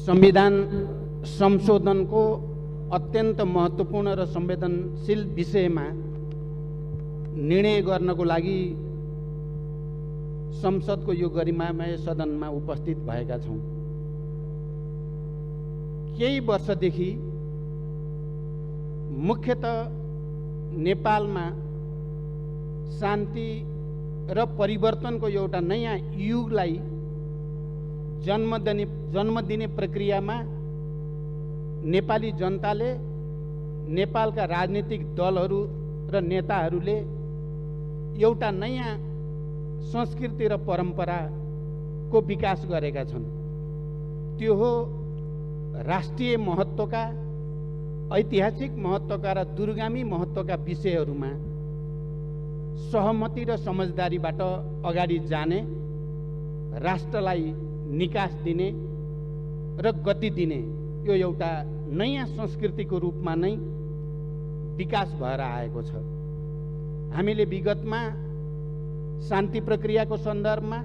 संविधान संशोधनको अत्यन्त महत्त्वपूर्ण र संवेदनशील विषयमा निर्णय गर्नको लागि संसदको यो गरिमामय सदनमा उपस्थित भएका छौँ। केही वर्षदेखि मुख्यतः नेपालमा शान्ति र परिवर्तनको एउटा नयाँ युगलाई जन्म दिने प्रक्रियामा नेपाली जनताले, नेपालका राजनीतिक दलहरू र नेताहरूले एउटा नयाँ संस्कृति र परम्पराको विकास गरेका छन्। त्यो हो राष्ट्रिय महत्त्वका, ऐतिहासिक महत्त्वका र दूरगामी महत्त्वका विषयहरूमा सहमति र समझदारीबाट अगाडि जाने, राष्ट्रलाई निकास दिने र गति दिने यो एउटा नयाँ संस्कृतिको रूपमा नै विकास भएर आएको छ। हामीले विगतमा शान्ति प्रक्रियाको सन्दर्भमा,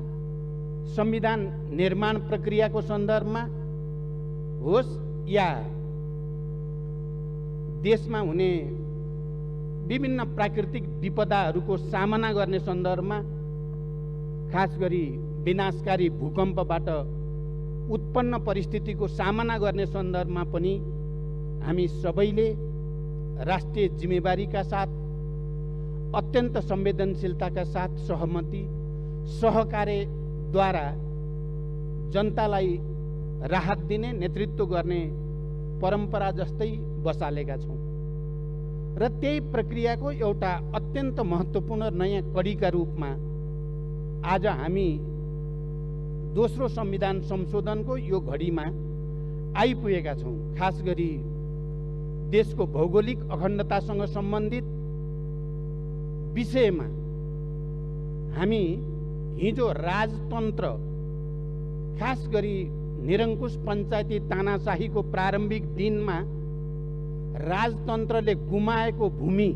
संविधान निर्माण प्रक्रियाको सन्दर्भमा होस् या देशमा हुने विभिन्न प्राकृतिक विपदाहरूको सामना गर्ने सन्दर्भमा, खास गरी विनाशकारी भूकम्पबाट उत्पन्न परिस्थितिको सामना गर्ने सन्दर्भमा पनि हामी सबैले राष्ट्रिय जिम्मेवारीका साथ, अत्यन्त संवेदनशीलताका साथ सहमति, सहकार्यद्वारा जनतालाई राहत दिने, नेतृत्व गर्ने परम्परा जस्तै बसालेका छौँ र त्यही प्रक्रियाको एउटा अत्यन्त महत्त्वपूर्ण नयाँ कडीका रूपमा आज हामी दोस्रो संविधान संशोधनको यो घडीमा आइपुगेका छौँ। खास गरी देशको भौगोलिक अखण्डतासँग सम्बन्धित विषयमा हामी हिजो राजतन्त्र, खास गरी निरङ्कुश पञ्चायती तानाशाहीको प्रारम्भिक दिनमा राजतन्त्रले गुमाएको भूमि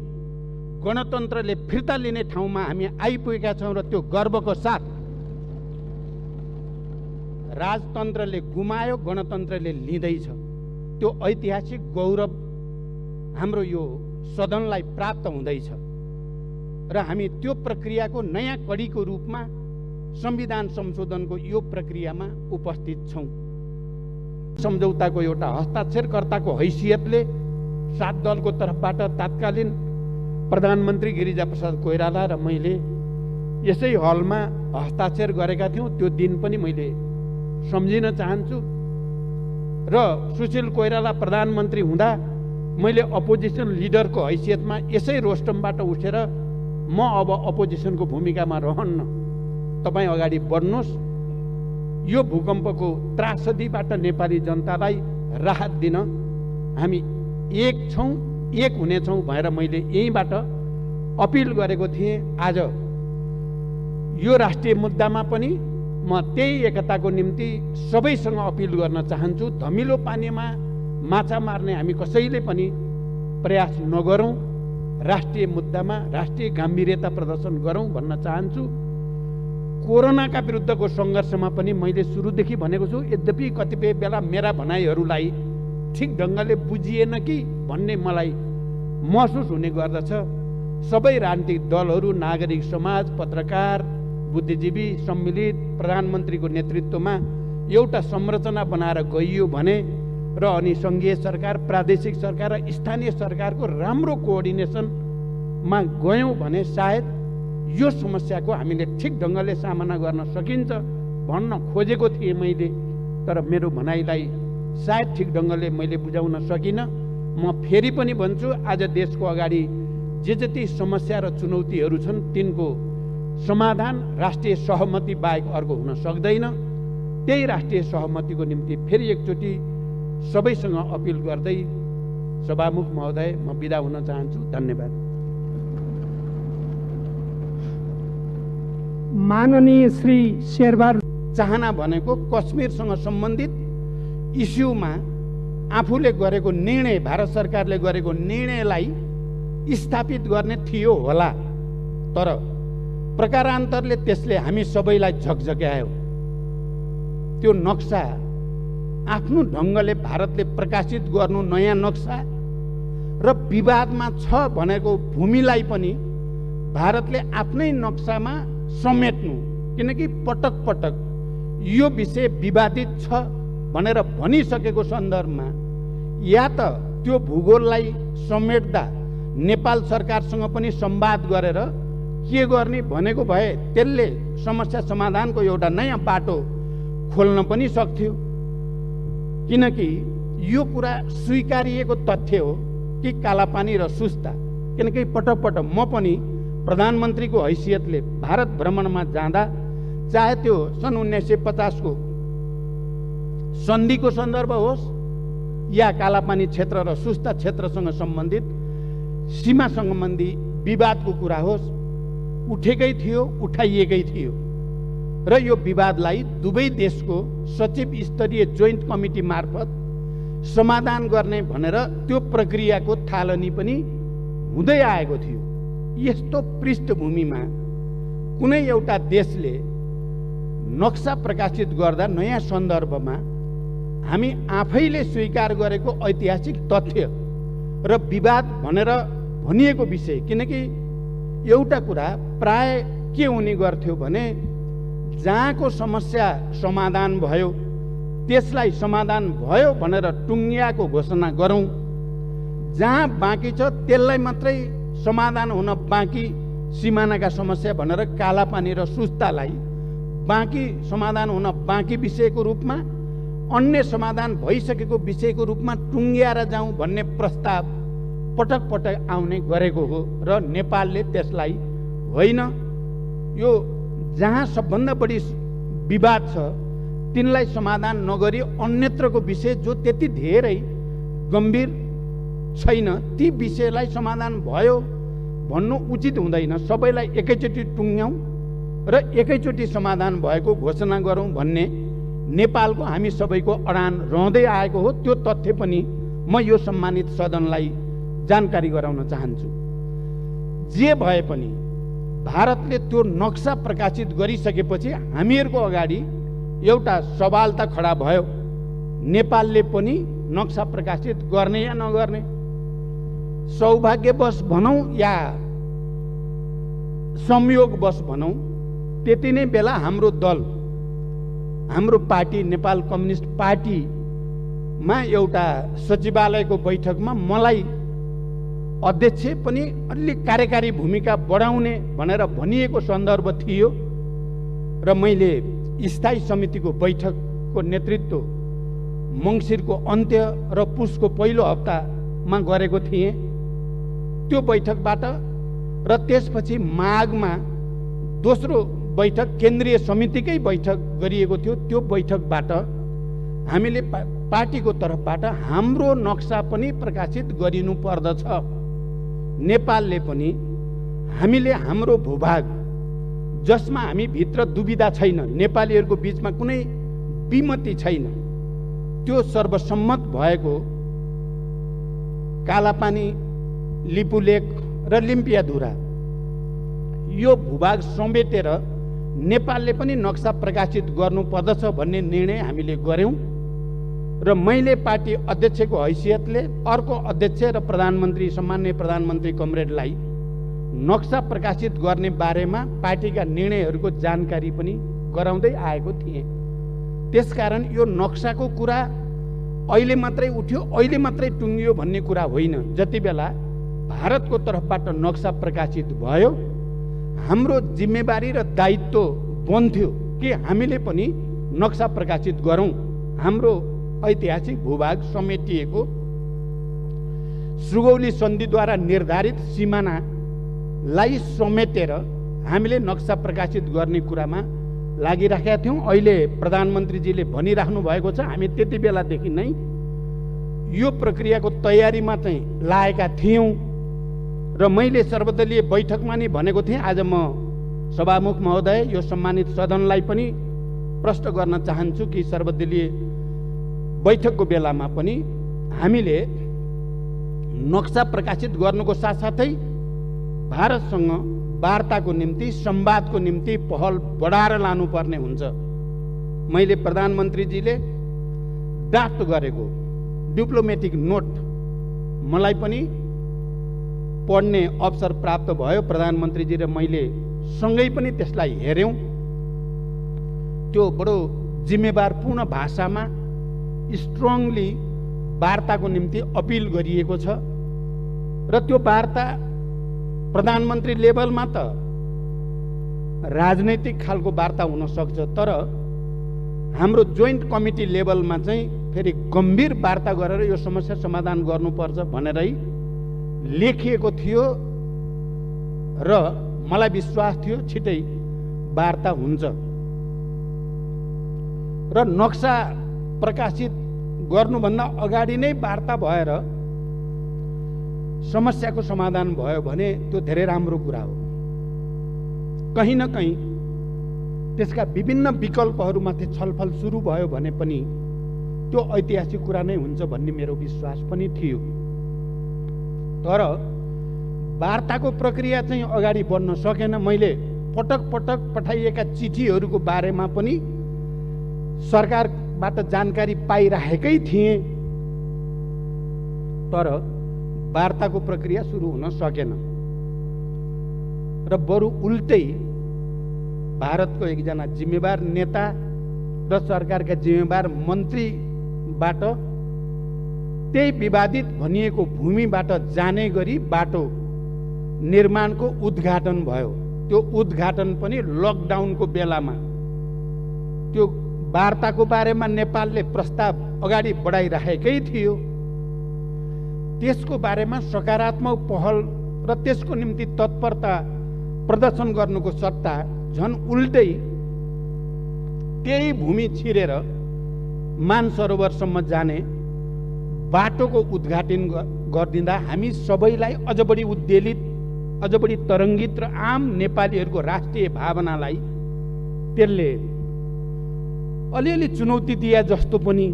गणतन्त्रले फिर्ता लिने ठाउँमा हामी आइपुगेका छौँ र त्यो गर्वको साथ राजतन्त्रले गुमायो, गणतन्त्रले लिँदैछ। त्यो ऐतिहासिक गौरव हाम्रो यो सदनलाई प्राप्त हुँदैछ र हामी त्यो प्रक्रियाको नयाँ कडीको रूपमा संविधान संशोधनको यो प्रक्रियामा उपस्थित छौँ। सम्झौताको एउटा हस्ताक्षरकर्ताको हैसियतले 7 दलको तर्फबाट तात्कालीन प्रधानमन्त्री गिरिजाप्रसाद कोइराला र मैले यसै हलमा हस्ताक्षर गरेका थियौँ। त्यो दिन पनि मैले सम्झिन चाहन्छु र सुशील कोइराला प्रधानमन्त्री हुँदा मैले अपोजिसन लिडरको हैसियतमा यसै रोस्टमबाट उठेर म अब अपोजिसनको भूमिकामा रहन्न, तपाईँ अगाडि बढ्नुहोस्, यो भूकम्पको त्रासदीबाट नेपाली जनतालाई राहत दिन हामी एक छौँ, एक हुनेछौँ भनेर मैले यहीँबाट अपिल गरेको थिएँ। आज यो राष्ट्रिय मुद्दामा पनि म त्यही एकताको निम्ति सबैसँग अपिल गर्न चाहन्छु। धमिलो पानीमा माछा मार्ने हामी कसैले पनि प्रयास नगरौँ, राष्ट्रिय मुद्दामा राष्ट्रिय गम्भीरता प्रदर्शन गरौँ भन्न चाहन्छु। कोरोनाका विरुद्धको सङ्घर्षमा पनि मैले सुरुदेखि भनेको छु, यद्यपि कतिपय बेला मेरा भनाइहरूलाई ठिक ढङ्गले बुझिएन कि भन्ने मलाई महसुस हुने गर्दछ। सबै राजनीतिक दलहरू, नागरिक समाज, पत्रकार, बुद्धिजीवी सम्मिलित प्रधानमन्त्रीको नेतृत्वमा एउटा संरचना बनाएर गइयो भने र अनि सङ्घीय सरकार, प्रादेशिक सरकार र स्थानीय सरकारको राम्रो कोअर्डिनेसनमा गयौँ भने सायद यो समस्याको हामीले ठिक ढङ्गले सामना गर्न सकिन्छ भन्न खोजेको थिएँ मैले। तर मेरो भनाइलाई सायद ठिक ढङ्गले मैले बुझाउन सकिनँ। म फेरि पनि भन्छु, आज देशको अगाडि जे जति समस्या र चुनौतीहरू छन् तिनको समाधान राष्ट्रिय सहमति बाहेक अर्को हुन सक्दैन। त्यही राष्ट्रिय सहमतिको निम्ति फेरि एकचोटि सबैसँग अपिल गर्दै सभामुख महोदय म बिदा हुन चाहन्छु। धन्यवाद। माननीय श्री शेरबहादुर चाहना भनेको कश्मीरसँग सम्बन्धित इस्युमा आफूले गरेको निर्णय, भारत सरकारले गरेको निर्णयलाई स्थापित गर्ने थियो होला, तर प्रकारान्तरले त्यसले हामी सबैलाई झकझक्यायो। त्यो नक्सा आफ्नो ढङ्गले भारतले प्रकाशित गर्नु नयाँ नक्सा र विवादमा छ भनेको भूमिलाई पनि भारतले आफ्नै नक्सामा समेट्नु, किनकि पटक पटक यो विषय विवादित छ भनेर भनिसकेको सन्दर्भमा या त त्यो भूगोललाई समेट्दा नेपाल सरकारसँग पनि संवाद गरेर के गर्ने भनेको भए त्यसले समस्या समाधानको एउटा नयाँ बाटो खोल्न पनि सक्थ्यो। किनकि यो कुरा स्वीकारिएको तथ्य हो कि कालापानी र सुस्ता, किनकि पटक पटक म पनि प्रधानमन्त्रीको हैसियतले भारत भ्रमणमा जाँदा, चाहे त्यो सन् 1950 को सन्धिको सन्दर्भ होस् या कालापानी क्षेत्र र सुस्ता क्षेत्रसँग सम्बन्धित सीमा सम्बन्धी विवादको कुरा होस्, उठेकै थियो, उठाइएकै थियो र यो विवादलाई दुवै देशको सचिव स्तरीय जोइन्ट कमिटी मार्फत समाधान गर्ने भनेर त्यो प्रक्रियाको थालनी पनि हुँदै आएको थियो। यस्तो पृष्ठभूमिमा कुनै एउटा देशले नक्सा प्रकाशित गर्दा नयाँ सन्दर्भमा हामी आफैले स्वीकार गरेको ऐतिहासिक तथ्य र विवाद भनेर भनिएको विषय, किनकि एउटा कुरा प्राय के हुने गर्थ्यो भने जहाँको समस्या समाधान भयो त्यसलाई समाधान भयो भनेर टुङ्गियाको घोषणा गरौँ, जहाँ बाँकी छ त्यसलाई मात्रै समाधान हुन बाँकी सिमानाका समस्या भनेर कालापानी र सुस्तालाई बाँकी समाधान हुन बाँकी विषयको रूपमा, अन्य समाधान भइसकेको विषयको रूपमा टुङ्ग्याएर जाउँ भन्ने प्रस्ताव पटक पटक आउने गरेको हो र नेपालले त्यसलाई होइन, यो जहाँ सबभन्दा बढी विवाद छ तिनलाई समाधान नगरी अन्यत्रको विषय जो त्यति धेरै गम्भीर छैन ती विषयलाई समाधान भयो भन्नु उचित हुँदैन। सबैलाई एकैचोटि टुङ्ग्याउँ र एकैचोटि समाधान भएको घोषणा गरौँ भन्ने नेपालको हामी सबैको अडान रहँदै आएको हो। त्यो तथ्य पनि म यो सम्मानित सदनलाई जानकारी गराउन चाहन्छु। जे भए पनि भारतले त्यो नक्सा प्रकाशित गरिसकेपछि हामीहरूको अगाडि एउटा सवाल त खडा भयो, नेपालले पनि नक्सा प्रकाशित गर्ने या नगर्ने। सौभाग्यवश भनौँ या संयोगवश भनौँ, त्यति नै बेला हाम्रो दल, हाम्रो पार्टी नेपाल कम्युनिस्ट पार्टीमा एउटा सचिवालयको बैठकमा मलाई अध्यक्ष पनि अलि कार्यकारी भूमिका बढाउने भनेर भनिएको सन्दर्भ थियो र मैले स्थायी समितिको बैठकको नेतृत्व मङ्सिरको अन्त्य र पुसको पहिलो हप्तामा गरेको थिएँ। त्यो बैठकबाट र त्यसपछि माघमा दोस्रो बैठक केन्द्रीय समितिकै बैठक गरिएको थियो। त्यो बैठकबाट हामीले पार्टीको तर्फबाट हाम्रो नक्सा पनि प्रकाशित गरिनु पर्दछ। नेपालले पनि हामीले हाम्रो भूभाग जसमा हामी भित्र दुविधा छैन, नेपालीहरूको बीचमा कुनै विमति छैन, त्यो सर्वसम्मत भएको कालापानी, लिपुलेक र लिम्पियाधुरा यो भूभाग समेटेर नेपालले पनि नक्सा प्रकाशित गर्नुपर्दछ भन्ने निर्णय हामीले गर्यौँ र मैले पार्टी अध्यक्षको हैसियतले अर्को अध्यक्ष र प्रधानमन्त्री, सम्माननीय प्रधानमन्त्री कमरेडलाई नक्सा प्रकाशित गर्ने बारेमा पार्टीका निर्णयहरूको जानकारी पनि गराउँदै आएको थिएँ। त्यसकारण यो नक्साको कुरा अहिले मात्रै उठ्यो, अहिले मात्रै टुङ्गियो भन्ने कुरा होइन। जति बेला भारतको तर्फबाट नक्सा प्रकाशित भयो, हाम्रो जिम्मेवारी र दायित्व बन्थ्यो कि हामीले पनि नक्सा प्रकाशित गरौँ। हाम्रो ऐतिहासिक भूभाग समेटिएको सुगौली सन्धिद्वारा निर्धारित सिमानालाई समेटेर हामीले नक्सा प्रकाशित गर्ने कुरामा लागिराखेका थियौँ। अहिले प्रधानमन्त्रीजीले भनिराख्नु भएको छ, हामी त्यति बेलादेखि नै यो प्रक्रियाको तयारीमा चाहिँ लागेका थियौँ र मैले सर्वदलीय बैठकमा नै भनेको थिएँ। आज म सभामुख महोदय, यो सम्मानित सदनलाई पनि प्रश्न गर्न चाहन्छु कि सर्वदलीय बैठकको बेलामा पनि हामीले नक्सा प्रकाशित गर्नुको साथसाथै भारतसँग वार्ताको निम्ति, संवादको निम्ति पहल बढाएर लानुपर्ने हुन्छ। मैले प्रधानमन्त्रीजीले ड्राफ्ट गरेको डिप्लोमेटिक नोट मलाई पनि पढ्ने अवसर प्राप्त भयो। प्रधानमन्त्रीजी र मैले सँगै पनि त्यसलाई हेऱ्यौँ। त्यो बडो जिम्मेवारपूर्ण भाषामा स्ट्रङली वार्ताको निम्ति अपिल गरिएको छ र त्यो वार्ता प्रधानमन्त्री लेभलमा त राजनैतिक खालको वार्ता हुन सक्छ, तर हाम्रो जोइन्ट कमिटी लेभलमा चाहिँ फेरि गम्भीर वार्ता गरेर यो समस्या समाधान गर्नुपर्छ भनेरै लेखिएको थियो र मलाई विश्वास थियो छिटै वार्ता हुन्छ र नक्सा प्रकाशित गर्नुभन्दा अगाडि नै वार्ता भएर समस्याको समाधान भयो भने त्यो धेरै राम्रो कुरा हो। कहीँ न कहीँ त्यसका विभिन्न विकल्पहरूमाथि छलफल सुरु भयो भने पनि त्यो ऐतिहासिक कुरा नै हुन्छ भन्ने मेरो विश्वास पनि थियो। तर वार्ताको प्रक्रिया चाहिँ अगाडि बढ्न सकेन। मैले पटक पटक पठाइएका चिठीहरूको बारेमा पनि सरकारबाट जानकारी पाइरहेकै थिएँ, तर वार्ताको प्रक्रिया सुरु हुन सकेन र बरु उल्टै भारतको एकजना जिम्मेवार नेता र सरकारका जिम्मेवार मन्त्रीबाट त्यही विवादित भनिएको भूमिबाट जाने गरी बाटो निर्माणको उद्घाटन भयो। त्यो उद्घाटन पनि लकडाउनको बेलामा। त्यो वार्ताको बारेमा नेपालले प्रस्ताव अगाडि बढाइरहेकै थियो। त्यसको बारेमा सकारात्मक पहल र त्यसको निम्ति तत्परता प्रदर्शन गर्नुको सट्टा झन् उल्टै त्यही भूमि छिरेर मानसरोवरसम्म जाने बाटोको उद्घाटन गरिदिँदा हामी सबैलाई अझ बढी उद्वेलित, अझ बढी तरङ्गित र आम नेपालीहरूको राष्ट्रिय भावनालाई त्यसले अलिअलि चुनौती दिए जस्तो पनि,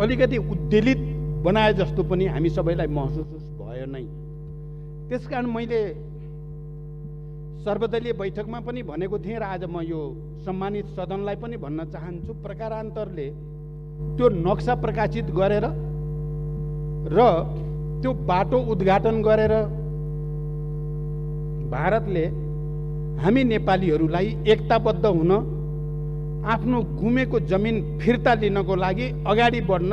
अलिकति उद्वेलित बनाए जस्तो पनि हामी सबैलाई महसुस भयो नै। त्यसकारण मैले सर्वदलीय बैठकमा पनि भनेको थिएँ र आज म यो सम्मानित सदनलाई पनि भन्न चाहन्छु, प्रकारान्तरले त्यो नक्सा प्रकाशित गरेर र त्यो बाटो उद्घाटन गरेर भारतले हामी नेपालीहरूलाई एकताबद्ध हुन, आफ्नो गुमेको जमिन फिर्ता लिनको लागि अगाडि बढ्न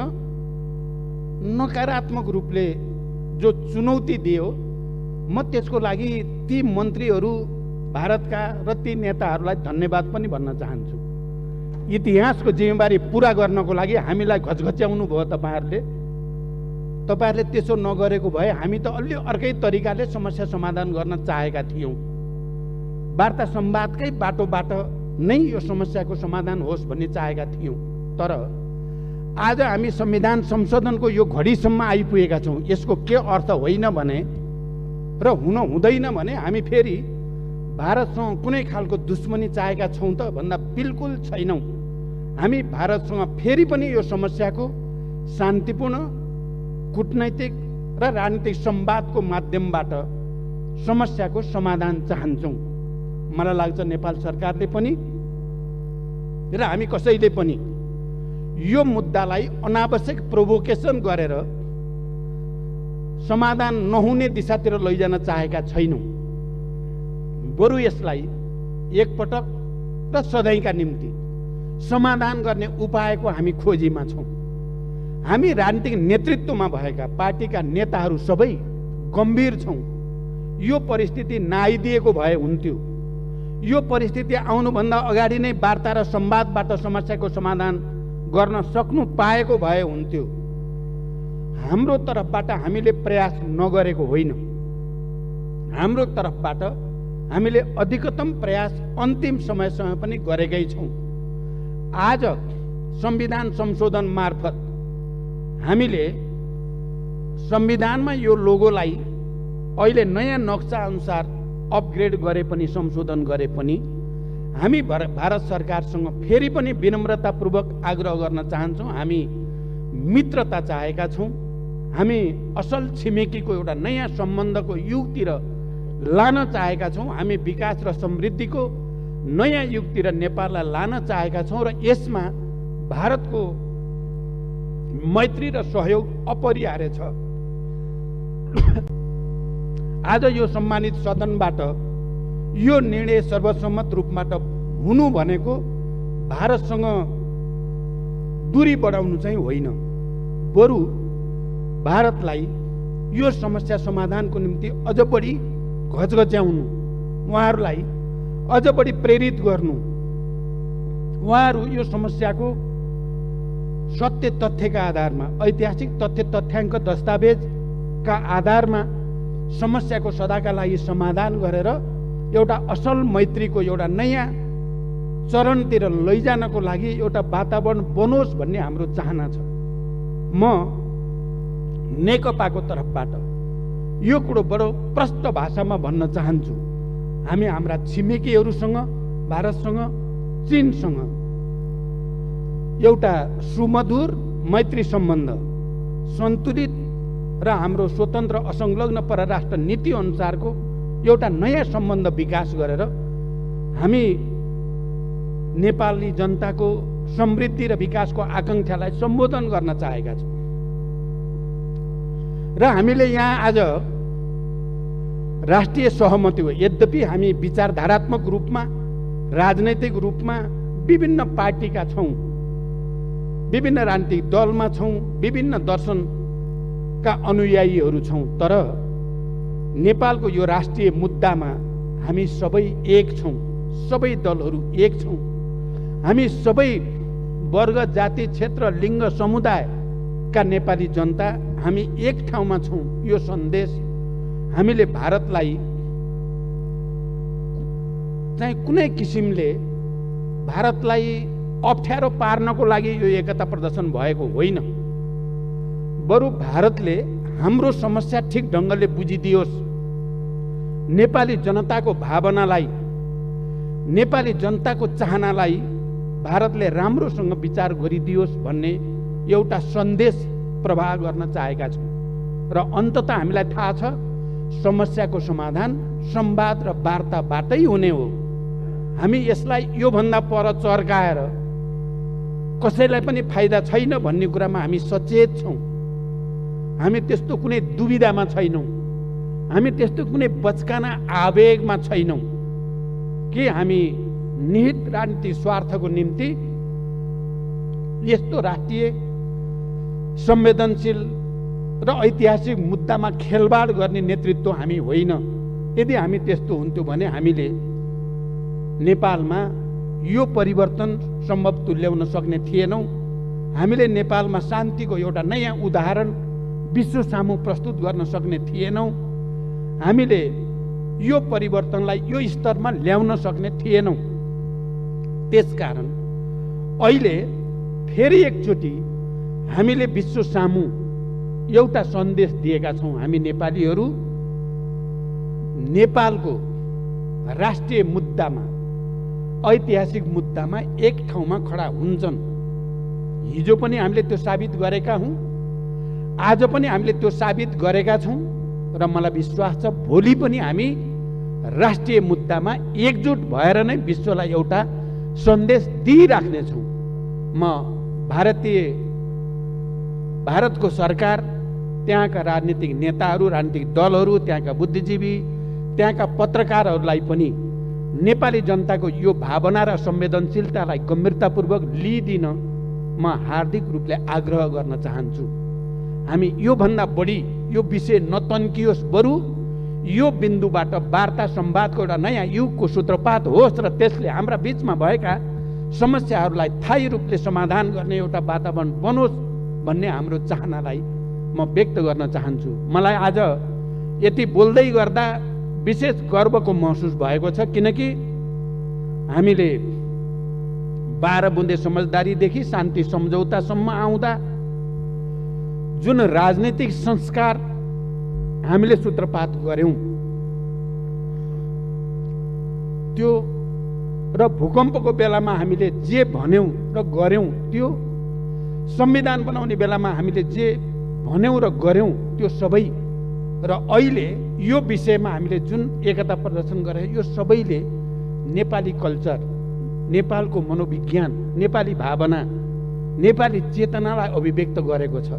नकारात्मक रूपले जो चुनौती दियो, म त्यसको लागि ती मन्त्रीहरू भारतका र ती नेताहरूलाई धन्यवाद पनि भन्न चाहन्छु। इतिहासको जिम्मेवारी पुरा गर्नको लागि हामीलाई घचघच्याउनु भयो तपाईँहरूले त्यसो नगरेको भए हामी त अलि अर्कै तरिकाले समस्या समाधान गर्न चाहेका थियौँ। वार्ता संवादकै बाटोबाट नै यो समस्याको समाधान होस् भन्ने चाहेका थियौँ। तर आज हामी संविधान संशोधनको यो घडीसम्म आइपुगेका छौँ। यसको के अर्थ होइन भने र हुन हुँदैन भने हामी फेरि भारतसँग कुनै खालको दुश्मनी चाहेका छौँ त भन्दा बिल्कुल छैनौँ। हामी भारतसँग फेरि पनि यो समस्याको शान्तिपूर्ण कूटनैतिक र राजनीतिक संवादको माध्यमबाट समस्याको समाधान चाहन्छौँ। मलाई लाग्छ नेपाल सरकारले पनि र हामी कसैले पनि यो मुद्दालाई अनावश्यक प्रोभोकेसन गरेर समाधान नहुने दिशातिर लैजान चाहेका छैनौँ। बरु यसलाई एकपटक र सधैँका निम्ति समाधान गर्ने उपायको हामी खोजीमा छौँ। हामी राजनीतिक नेतृत्वमा भएका पार्टीका नेताहरू सबै गम्भीर छौँ। यो परिस्थिति नआइदिएको भए हुन्थ्यो। यो परिस्थिति आउनुभन्दा अगाडि नै वार्ता र संवादबाट समस्याको समाधान गर्न सक्नु पाएको भए हुन्थ्यो। हाम्रो तर्फबाट हामीले प्रयास नगरेको होइन। हाम्रो तर्फबाट हामीले अधिकतम प्रयास अन्तिम समयसम्म पनि गरेकै छौँ। आज संविधान संशोधन मार्फत हामीले संविधानमा यो लोगोलाई अहिले नयाँ नक्सा अनुसार अपग्रेड गरे पनि, संशोधन गरे पनि हामी भारत सरकारसँग फेरि पनि विनम्रतापूर्वक आग्रह गर्न चाहन्छौँ। हामी मित्रता चाहेका छौँ। हामी असल छिमेकीको एउटा नयाँ सम्बन्धको युगतिर लान चाहेका छौँ। हामी विकास र समृद्धिको नयाँ युगतिर नेपाललाई लान चाहेका छौँ र यसमा भारतको मैत्री र सहयोग अपरिहार्य छ। आज यो सम्मानित सदनबाट यो निर्णय सर्वसम्मत रूपबाट हुनु भनेको भारतसँग दूरी बढाउनु चाहिँ होइन, बरु भारतलाई यो समस्या समाधानको निम्ति अझ बढी घचघच्याउनु, उहाँहरूलाई अझ बढी प्रेरित गर्नु, उहाँहरू यो समस्याको सत्य तथ्यका आधारमा, ऐतिहासिक तथ्य तथ्याङ्क दस्तावेजका आधारमा समस्याको सदाका लागि समाधान गरेर एउटा असल मैत्रीको एउटा नयाँ चरणतिर लैजानको लागि एउटा वातावरण बनोस् भन्ने हाम्रो चाहना छ। म नेकपाको तर्फबाट यो कुरो बडो प्रष्ट भाषामा भन्न चाहन्छु। हामी हाम्रा छिमेकीहरूसँग, भारतसँग, चीनसँग एउटा सुमधुर मैत्री सम्बन्ध, सन्तुलित र हाम्रो स्वतन्त्र असंलग्न परराष्ट्र नीति अनुसारको एउटा नयाँ सम्बन्ध विकास गरेर हामी नेपाली जनताको समृद्धि र विकासको आकांक्षालाई सम्बोधन गर्न चाहेका छौँ। र हामीले यहाँ आज राष्ट्रिय सहमति हो, यद्यपि हामी विचारधारात्मक रूपमा, राजनैतिक रूपमा विभिन्न पार्टीका छौँ, विभिन्न राजनीतिक दलमा छौँ, विभिन्न दर्शनका अनुयायीहरू छौँ, तर नेपालको यो राष्ट्रिय मुद्दामा हामी सबै एक छौँ, सबै दलहरू एक छौँ। हामी सबै वर्ग, जाति, क्षेत्र, लिङ्ग, समुदायका नेपाली जनता हामी एक ठाउँमा छौँ। यो सन्देश हामीले भारतलाई चाहिँ कुनै किसिमले भारतलाई अप्ठ्यारो पार्नको लागि यो एकता प्रदर्शन भएको होइन, बरु भारतले हाम्रो समस्या ठिक ढङ्गले बुझिदियोस्, नेपाली जनताको भावनालाई, नेपाली जनताको चाहनालाई भारतले राम्रोसँग विचार गरिदियोस् भन्ने एउटा सन्देश प्रवाह गर्न चाहेका छौँ। र अन्ततः हामीलाई थाहा छ समस्याको समाधान संवाद र वार्ताबाटै हुने हो। हामी यसलाई योभन्दा पर चर्काएर कसैलाई पनि फाइदा छैन भन्ने कुरामा हामी सचेत छौँ। हामी त्यस्तो कुनै दुविधामा छैनौँ, हामी त्यस्तो कुनै बचकाना आवेगमा छैनौँ कि हामी निहित राजनीतिक स्वार्थको निम्ति यस्तो राष्ट्रिय संवेदनशील र ऐतिहासिक मुद्दामा खेलबाड गर्ने नेतृत्व हामी होइन। यदि हामी त्यस्तो हुन्थ्यो भने हामीले नेपालमा यो परिवर्तन सम्भव तुल्याउन सक्ने थिएनौँ। हामीले नेपालमा शान्तिको एउटा नयाँ उदाहरण विश्व सामु प्रस्तुत गर्न सक्ने थिएनौँ। हामीले यो परिवर्तनलाई यो स्तरमा ल्याउन सक्ने थिएनौँ। त्यसकारण अहिले फेरि एकचोटि हामीले विश्व सामु एउटा सन्देश दिएका छौँ। हामी नेपालीहरू नेपालको राष्ट्रिय मुद्दामा, ऐतिहासिक मुद्दामा एक ठाउँमा खडा हुन्छन्। हिजो पनि हामीले त्यो साबित गरेका हौँ, आज पनि हामीले त्यो साबित गरेका छौँ र मलाई विश्वास छ भोलि पनि हामी राष्ट्रिय मुद्दामा एकजुट भएर नै विश्वलाई एउटा सन्देश दिइराख्नेछौँ। म भारतको सरकार, त्यहाँका राजनीतिक नेताहरू, राजनीतिक दलहरू, त्यहाँका बुद्धिजीवी, त्यहाँका पत्रकारहरूलाई पनि नेपाली जनताको यो भावना र संवेदनशीलतालाई गम्भीरतापूर्वक लिइदिन म हार्दिक रूपले आग्रह गर्न चाहन्छु। हामी योभन्दा बढी यो विषय नतन्कियोस्, बरु यो बिन्दुबाट वार्ता संवादको एउटा नयाँ युगको सूत्रपात होस् र त्यसले हाम्रा बीचमा भएका समस्याहरूलाई स्थायी रूपले समाधान गर्ने एउटा वातावरण बनोस् भन्ने हाम्रो चाहनालाई म व्यक्त गर्न चाहन्छु। मलाई आज यति बोल्दै गर्दा विशेष गर्वको महसुस भएको छ, किनकि हामीले 12 बुँदे समझदारीदेखि शान्ति सम्झौतासम्म आउँदा जुन राजनीतिक संस्कार हामीले सूत्रपात गर्यौं त्यो र भूकम्पको बेलामा हामीले जे भन्यौं र गर्यौं, त्यो संविधान बनाउने बेलामा हामीले जे भन्यौं र गर्यौं त्यो सबै, र अहिले यो विषयमा हामीले जुन एकता प्रदर्शन गरे यो सबैले नेपाली कल्चर, नेपालको मनोविज्ञान, नेपाली भावना नेपाली चेतनालाई अभिव्यक्त गरेको छ।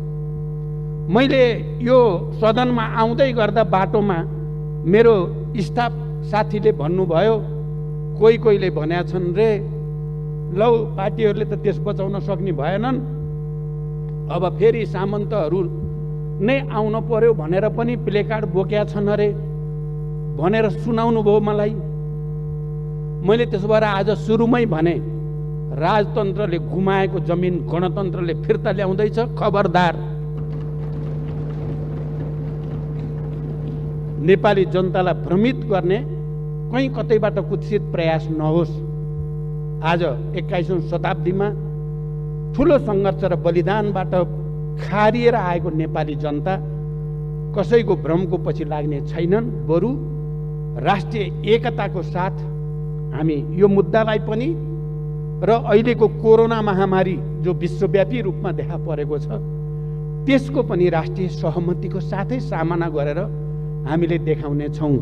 मैले यो सदनमा आउँदै गर्दा बाटोमा मेरो स्टाफ साथीले भन्नुभयो, कोहीले भनेका छन् रे, लौ पार्टीहरूले त देश बचाउन सक्ने भएनन्, अब फेरि सामन्तहरू नै आउन पर्यो भनेर पनि प्लेकार्ड बोकेका छन् अरे भनेर सुनाउनु भयो मलाई। मैले त्यसो भएर आज सुरुमै भने, राजतन्त्रले गुमाएको जमिन गणतन्त्रले फिर्ता ल्याउँदैछ, खबरदार। नेपाली जनतालाई भ्रमित गर्ने कहीँ कतैबाट कुत्सित प्रयास नहोस्। आज 21औं शताब्दीमा ठुलो सङ्घर्ष र बलिदानबाट खारिएर आएको नेपाली जनता कसैको भ्रमको पछि लाग्ने छैनन्। बरु राष्ट्रिय एकताको साथ हामी यो मुद्दालाई पनि र अहिलेको कोरोना महामारी जो विश्वव्यापी रूपमा देखा परेको छ त्यसको पनि राष्ट्रिय सहमतिको साथै सामना गरेर हामीले देखाउने छौँ।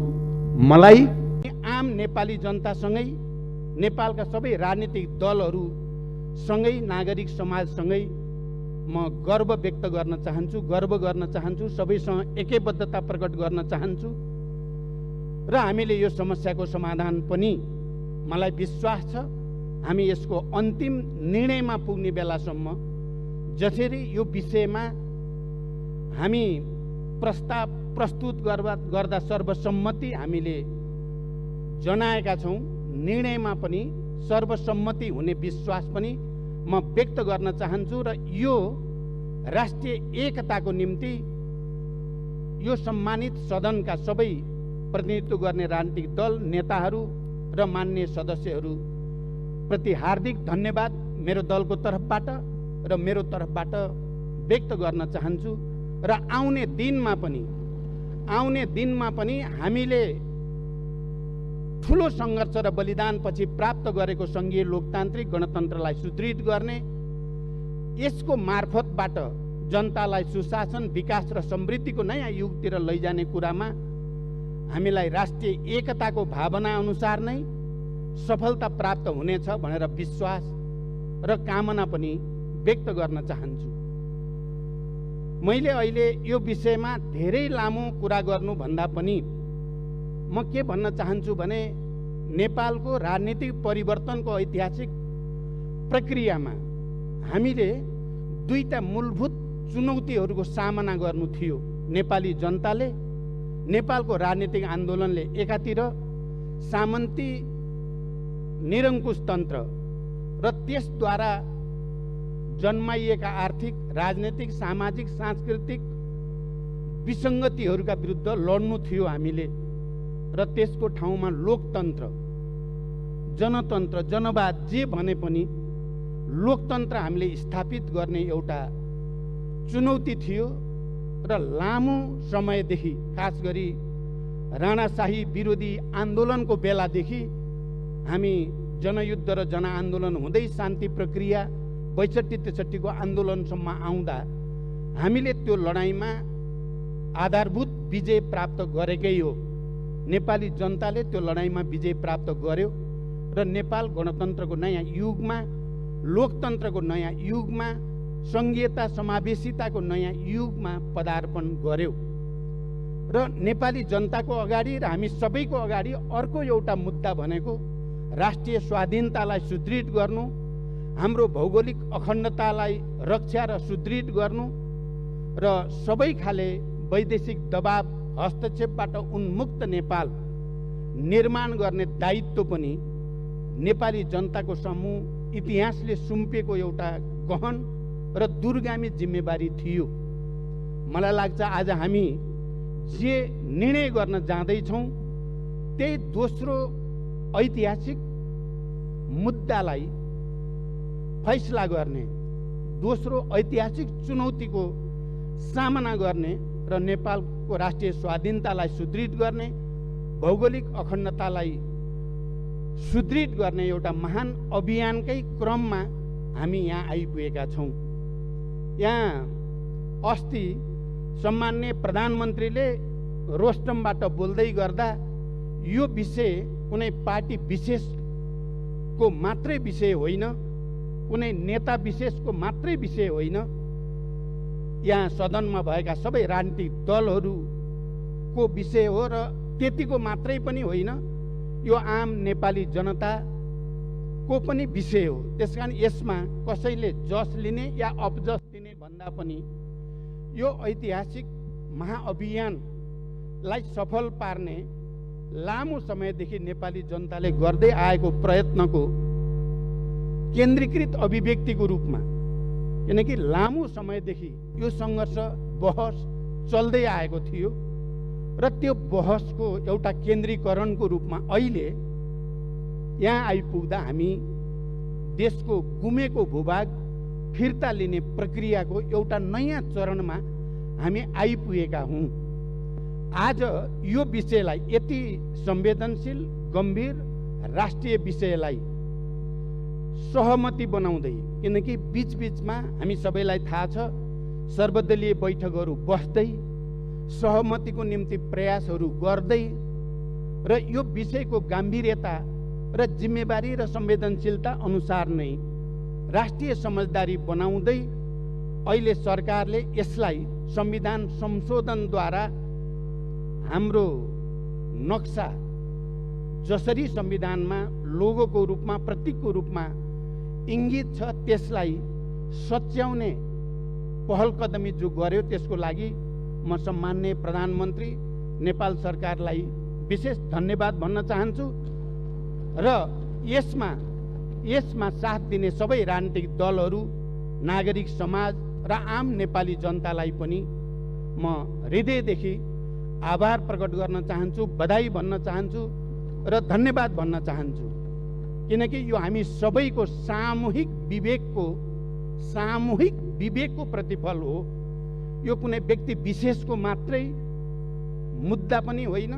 मलाई आम नेपाली जनतासँगै, नेपालका सबै राजनीतिक दलहरूसँगै, नागरिक समाजसँगै म गर्व व्यक्त गर्न चाहन्छु, सबैसँग एकैबद्धता प्रकट गर्न चाहन्छु र हामीले यो समस्याको समाधान पनि मलाई विश्वास छ हामी यसको अन्तिम निर्णयमा पुग्ने बेलासम्म जसरी यो विषयमा हामी प्रस्ताव प्रस्तुत गर्दा सर्वसम्मति हामीले जनाएका छौँ, निर्णयमा पनि सर्वसम्मति हुने विश्वास पनि म व्यक्त गर्न चाहन्छु र यो राष्ट्रिय एकताको निम्ति यो सम्मानित सदनका सबै प्रतिनिधित्व गर्ने राजनीतिक दल, नेताहरू र मान्य सदस्यहरू प्रति हार्दिक धन्यवाद मेरो दलको तर्फबाट र मेरो तर्फबाट व्यक्त गर्न चाहन्छु र आउने दिनमा पनि हामीले ठुलो सङ्घर्ष र बलिदानपछि प्राप्त गरेको सङ्घीय लोकतान्त्रिक गणतन्त्रलाई सुदृढ गर्ने, यसको मार्फतबाट जनतालाई सुशासन, विकास र समृद्धिको नयाँ युगतिर लैजाने कुरामा हामीलाई राष्ट्रिय एकताको भावना अनुसार नै सफलता प्राप्त हुनेछ भनेर विश्वास र कामना पनि व्यक्त गर्न चाहन्छु। मैले अहिले यो विषयमा धेरै लामो कुरा गर्नुभन्दा पनि म के भन्न चाहन्छु भने नेपालको राजनीतिक परिवर्तनको ऐतिहासिक प्रक्रियामा हामीले दुईटा मूलभूत चुनौतीहरूको सामना गर्नु थियो। नेपाली जनताले, नेपालको राजनीतिक आन्दोलनले एकातिर सामन्ती निरङ्कुश तन्त्र र त्यसद्वारा जन्माइएका आर्थिक, राजनैतिक, सामाजिक, सांस्कृतिक विसङ्गतिहरूका विरुद्ध लड्नु थियो हामीले र त्यसको ठाउँमा लोकतन्त्र, जनतन्त्र, जनवाद जे भने पनि लोकतन्त्र हामीले स्थापित गर्ने एउटा चुनौती थियो र लामो समयदेखि, खास गरी राणाशाही विरोधी आन्दोलनको बेलादेखि हामी जनयुद्ध र जनआन्दोलन हुँदै शान्ति प्रक्रिया 62-63 को आन्दोलनसम्म आउँदा हामीले त्यो लडाइँमा आधारभूत विजय प्राप्त गरेकै हो। नेपाली जनताले त्यो लडाइँमा विजय प्राप्त गर्यो र नेपाल गणतन्त्रको नयाँ युगमा, लोकतन्त्रको नयाँ युगमा, सङ्घीयता समावेशिताको नयाँ युगमा पदार्पण गर्यो र नेपाली जनताको अगाडि र हामी सबैको अगाडि अर्को एउटा मुद्दा भनेको राष्ट्रिय स्वाधीनतालाई सुदृढ गर्नु, हाम्रो भौगोलिक अखण्डतालाई रक्षा र सुदृढ गर्नु र सबै खाले वैदेशिक दबाव हस्तक्षेपबाट उन्मुक्त नेपाल निर्माण गर्ने दायित्व पनि नेपाली जनताको समूह इतिहासले सुम्पिएको एउटा गहन र दूरगामी जिम्मेवारी थियो। मलाई लाग्छ आज हामी जे निर्णय गर्न जाँदैछौँ त्यही दोस्रो ऐतिहासिक मुद्दालाई फैसला गर्ने, दोस्रो ऐतिहासिक चुनौतीको सामना गर्ने र नेपालको राष्ट्रिय स्वाधीनतालाई सुदृढ गर्ने, भौगोलिक अखण्डतालाई सुदृढ गर्ने एउटा महान अभियानकै क्रममा हामी यहाँ आइपुगेका छौँ। यहाँ अस्ति सम्माननीय प्रधानमन्त्रीले रोस्टमबाट बोल्दै गर्दा यो विषय कुनै पार्टी विशेषको मात्रै विषय होइन, कुनै नेता विशेषको मात्रै विषय होइन, यहाँ सदनमा भएका सबै राजनीतिक दलहरूको विषय हो र त्यतिको मात्रै पनि होइन, यो आम नेपाली जनताको पनि विषय हो। त्यसकारण यसमा कसैले जस लिने या अपजस दिने भन्दा पनि यो ऐतिहासिक महाअभियानलाई सफल पार्ने लामो समयदेखि नेपाली जनताले गर्दै आएको प्रयत्नको केन्द्रीकृत अभिव्यक्तिको रूपमा, किनकि लामो समयदेखि यो सङ्घर्ष बहस चल्दै आएको थियो र त्यो बहसको एउटा केन्द्रीकरणको रूपमा अहिले यहाँ आइपुग्दा हामी देशको गुमेको भूभाग फिर्ता लिने प्रक्रियाको एउटा नयाँ चरणमा हामी आइपुगेका हौँ। आज यो विषयलाई, यति संवेदनशील गम्भीर राष्ट्रिय विषयलाई सहमति बनाउँदै, किनकि बीचबीचमा हामी सबैलाई थाहा छ सर्वदलीय बैठकहरू बस्दै सहमतिको निम्ति प्रयासहरू गर्दै र यो विषयको गाम्भीर्यता र जिम्मेवारी र संवेदनशीलता अनुसार नै राष्ट्रिय समझदारी बनाउँदै अहिले सरकारले यसलाई संविधान संशोधनद्वारा हाम्रो नक्सा जसरी संविधानमा लोगोको रूपमा, प्रतीकको रूपमा इङ्गित छ, त्यसलाई सच्याउने पहल कदमी जो गर्यो त्यसको लागि म सम्माननीय प्रधानमन्त्री नेपाल सरकारलाई विशेष धन्यवाद भन्न चाहन्छु र यसमा साथ दिने सबै राजनीतिक दलहरू, नागरिक समाज र आम नेपाली जनतालाई पनि म हृदयदेखि आभार प्रकट गर्न चाहन्छु, बधाई भन्न चाहन्छु र धन्यवाद भन्न चाहन्छु। किनकि यो हामी सबैको सामूहिक विवेकको प्रतिफल हो। यो कुनै व्यक्ति विशेषको मात्रै मुद्दा पनि होइन,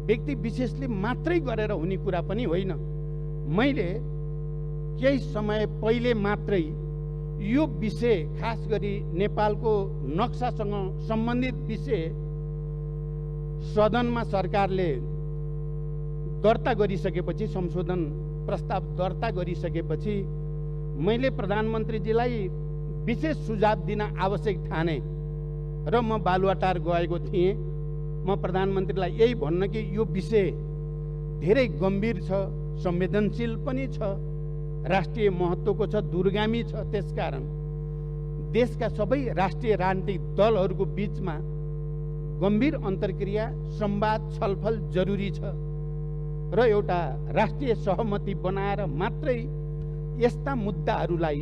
व्यक्ति विशेषले मात्रै गरेर हुने कुरा पनि होइन। मैले केही समय पहिले मात्रै यो विषय, खास गरी नेपालको नक्सासँग सम्बन्धित विषय सदनमा सरकारले दर्ता गरिसकेपछि, संशोधन प्रस्ताव दर्ता गरिसकेपछि मैले प्रधानमन्त्रीजीलाई विशेष सुझाव दिन आवश्यक ठाने र म बालुवाटार गएको थिएँ। म प्रधानमन्त्रीलाई यही भन्न कि यो विषय धेरै गम्भीर छ, संवेदनशील पनि छ, राष्ट्रिय महत्त्वको छ, दूरगामी छ। त्यसकारण देशका सबै राष्ट्रिय राजनीतिक दलहरूको बीचमा गम्भीर अन्तर्क्रिया, संवाद, छलफल जरुरी छ र एउटा राष्ट्रिय सहमति बनाएर मात्रै यस्ता मुद्दाहरूलाई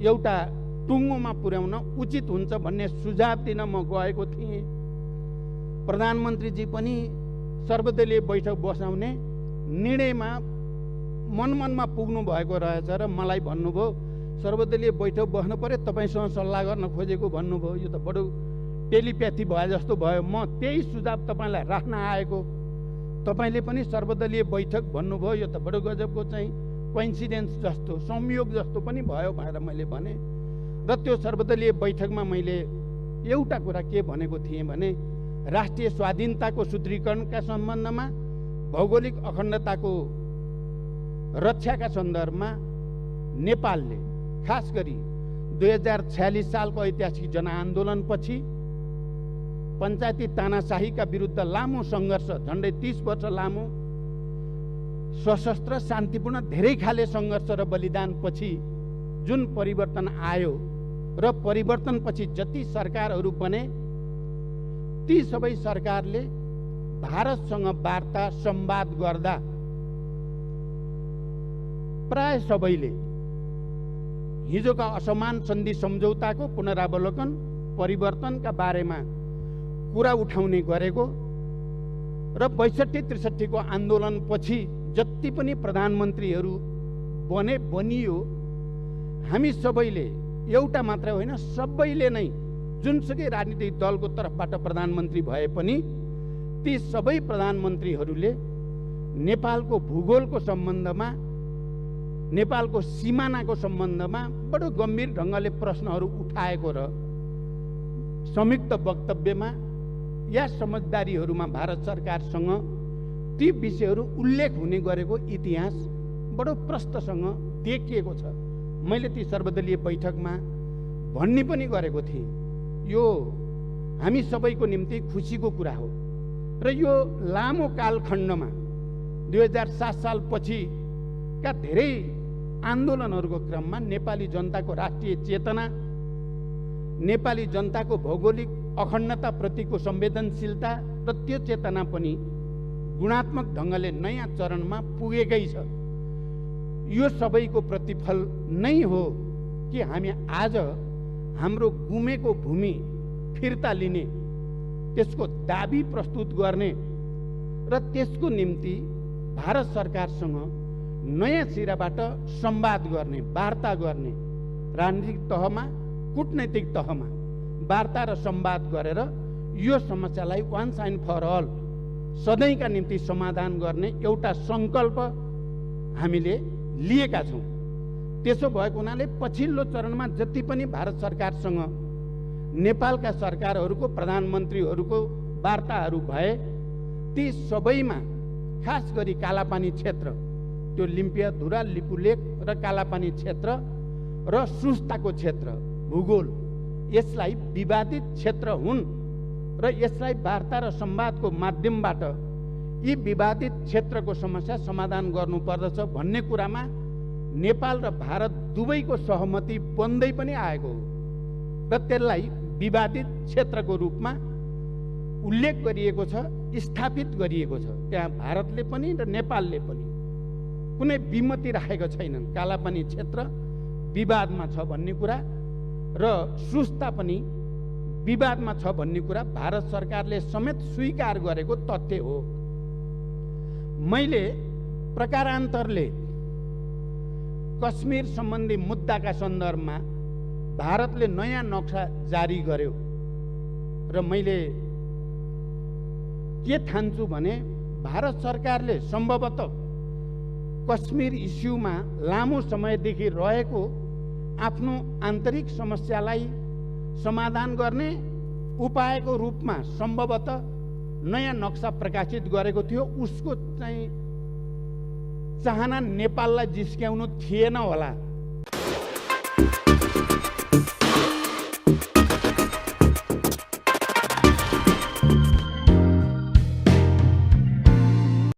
एउटा टुङ्गोमा पुर्याउन उचित हुन्छ भन्ने सुझाव दिन म गएको थिएँ। प्रधानमन्त्रीजी पनि सर्वदलीय बैठक बसाउने निर्णयमा मनमनमा पुग्नु भएको रहेछ र मलाई भन्नुभयो सर्वदलीय बैठक बस्नु पर्यो, तपाईँसँग सल्लाह गर्न खोजेको भन्नुभयो। यो त बडो टेलिप्याथी भए जस्तो भयो। म त्यही सुझाव तपाईँलाई राख्न आएको, तपाईँले पनि सर्वदलीय बैठक भन्नुभयो, यो त बडो गजबको चाहिँ कोइन्सिडेन्स जस्तो, संयोग जस्तो पनि भयो भनेर मैले भने। र त्यो सर्वदलीय बैठकमा मैले एउटा कुरा के भनेको थिएँ भने राष्ट्रिय स्वाधीनताको सूत्रीकरणका सम्बन्धमा, भौगोलिक अखण्डताको रक्षाका सन्दर्भमा नेपालले खास गरी 2046 सालको ऐतिहासिक जनआन्दोलनपछि पञ्चायती तानाशाहीका विरुद्ध लामो सङ्घर्ष, झन्डै 30 वर्ष लामो सशस्त्र शान्तिपूर्ण धेरै खाले सङ्घर्ष र बलिदानपछि जुन परिवर्तन आयो र परिवर्तनपछि जति सरकारहरू बने ती सबै सरकारले भारतसँग वार्ता संवाद गर्दा प्राय सबैले हिजोका असमान सन्धि सम्झौताको पुनरावलोकन, परिवर्तनका बारेमा कुरा उठाउने गरेको र 62-63 को आन्दोलनपछि जति पनि प्रधानमन्त्रीहरू बनियो, हामी सबैले, एउटा मात्र होइन सबैले नै जुनसुकै राजनीतिक दलको तर्फबाट प्रधानमन्त्री भए पनि ती सबै प्रधानमन्त्रीहरूले नेपालको भूगोलको सम्बन्धमा, नेपालको सिमानाको सम्बन्धमा बडो गम्भीर ढङ्गले प्रश्नहरू उठाएको र संयुक्त वक्तव्यमा या समझदारीहरूमा भारत सरकारसँग ती विषयहरू उल्लेख हुने गरेको इतिहास बडो प्रष्टसँग देखिएको छ। मैले ती सर्वदलीय बैठकमा भन्ने पनि गरेको थिएँ, यो हामी सबैको निम्ति खुसीको कुरा हो र यो लामो कालखण्डमा 2007 सालपछिका धेरै आन्दोलनहरूको क्रममा नेपाली जनताको राष्ट्रिय चेतना, नेपाली जनताको भौगोलिक अखण्डताप्रतिको संवेदनशीलता र त्यो चेतना पनि गुणात्मक ढङ्गले नयाँ चरणमा पुगेकै छ। यो सबैको प्रतिफल नै हो कि हामी आज हाम्रो गुमेको भूमि फिर्ता लिने, त्यसको दाबी प्रस्तुत गर्ने र त्यसको निम्ति भारत सरकारसँग नयाँ सिराबाट संवाद गर्ने, वार्ता गर्ने, राजनीतिक तहमा, कूटनैतिक तहमा वार्ता र संवाद गरेर यो समस्यालाई वान्स एन्ड फर अल सधैँका निम्ति समाधान गर्ने एउटा सङ्कल्प हामीले लिएका छौँ। त्यसो भएको हुनाले पछिल्लो चरणमा जति पनि भारत सरकारसँग नेपालका सरकारहरूको, प्रधानमन्त्रीहरूको वार्ताहरू भए, ती सबैमा खास गरी कालापानी क्षेत्र, त्यो लिम्पियाधुरा, लिपुलेक र कालापानी क्षेत्र र सुस्ताको क्षेत्र, भूगोल, यसलाई विवादित क्षेत्र हुन् र यसलाई वार्ता र संवादको माध्यमबाट यी विवादित क्षेत्रको समस्या समाधान गर्नुपर्दछ भन्ने कुरामा नेपाल र भारत दुवैको सहमति बन्दै पनि आएको हो र त्यसलाई विवादित क्षेत्रको रूपमा उल्लेख गरिएको छ, स्थापित गरिएको छ। त्यहाँ भारतले पनि र नेपालले पनि कुनै विमति राखेको छैनन्। कालापानी क्षेत्र विवादमा छ भन्ने कुरा र सुस्ता पनि विवादमा छ भन्ने कुरा भारत सरकारले समेत स्वीकार गरेको तथ्य हो। मैले प्रकारान्तरले कश्मीर सम्बन्धी मुद्दाका सन्दर्भमा भारतले नयाँ नक्सा जारी गर्यो र मैले के ठान्छु भने भारत सरकारले सम्भवतः कश्मीर इस्युमा लामो समयदेखि रहेको आफ्नो आन्तरिक समस्यालाई समाधान गर्ने उपायको रूपमा सम्भवतः नयाँ नक्सा प्रकाशित गरेको थियो। उसको चाहिँ चाहना नेपाललाई जिस्क्याउनु थिएन होला।